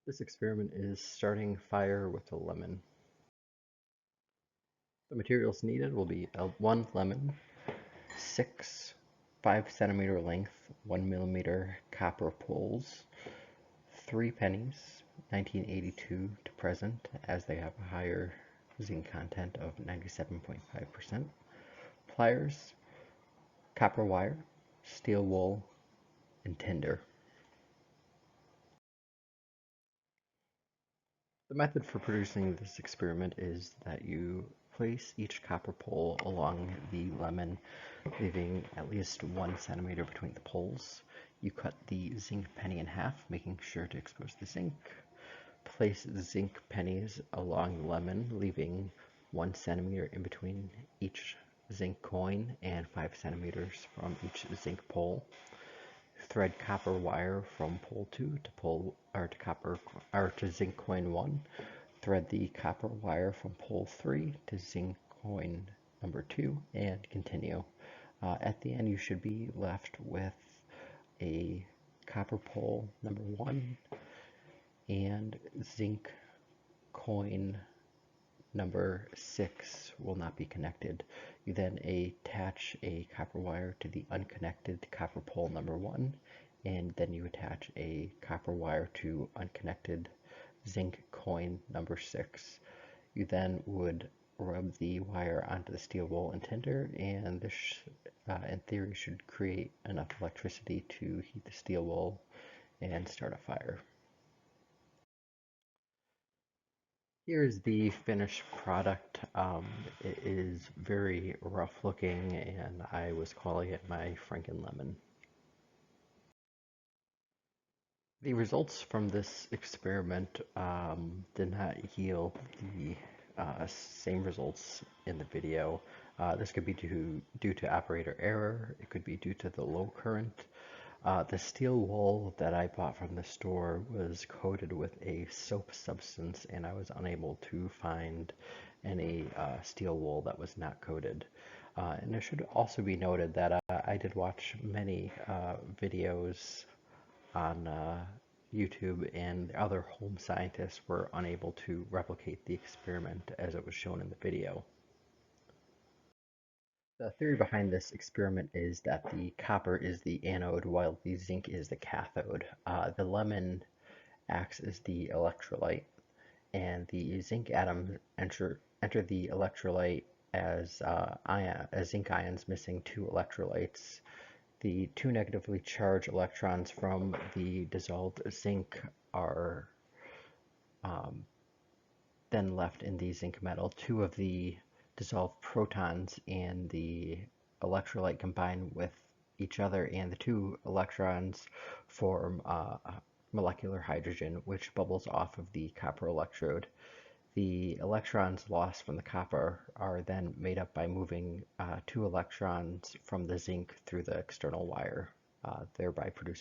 This experiment is starting fire with a lemon. The materials needed will be one lemon, six 5 centimeter length, 1 millimeter copper poles, 3 pennies, 1982 to present, as they have a higher zinc content of 97.5%, pliers, copper wire, steel wool, and tinder. The method for producing this experiment is that you place each copper pole along the lemon, leaving at least 1 centimeter between the poles. You cut the zinc penny in half, making sure to expose the zinc. Place zinc pennies along the lemon, leaving 1 centimeter in between each zinc coin and 5 centimeters from each zinc pole. Thread copper wire from pole 2 to zinc coin 1. Thread the copper wire from pole 3 to zinc coin number 2 and continue. At the end you should be left with a copper pole number 1 and zinc coin number 6 will not be connected. You then attach a copper wire to the unconnected copper pole number 1, and then you attach a copper wire to unconnected zinc coin number 6. You then would rub the wire onto the steel wool and tinder, and this in theory should create enough electricity to heat the steel wool and start a fire. Here's the finished product. It is very rough looking, and I was calling it my Franken Lemon. The results from this experiment did not yield the same results in the video. This could be due to operator error. It could be due to the low current. The steel wool that I bought from the store was coated with a soap substance, and I was unable to find any steel wool that was not coated. And it should also be noted that I did watch many videos on YouTube, and other home scientists were unable to replicate the experiment as it was shown in the video. The theory behind this experiment is that the copper is the anode while the zinc is the cathode. The lemon acts as the electrolyte, and the zinc atoms enter the electrolyte as zinc ions missing two electrolytes. The two negatively charged electrons from the dissolved zinc are then left in the zinc metal. Two of the dissolved protons and the electrolyte combine with each other, and the two electrons form molecular hydrogen, which bubbles off of the copper electrode. The electrons lost from the copper are then made up by moving two electrons from the zinc through the external wire, thereby producing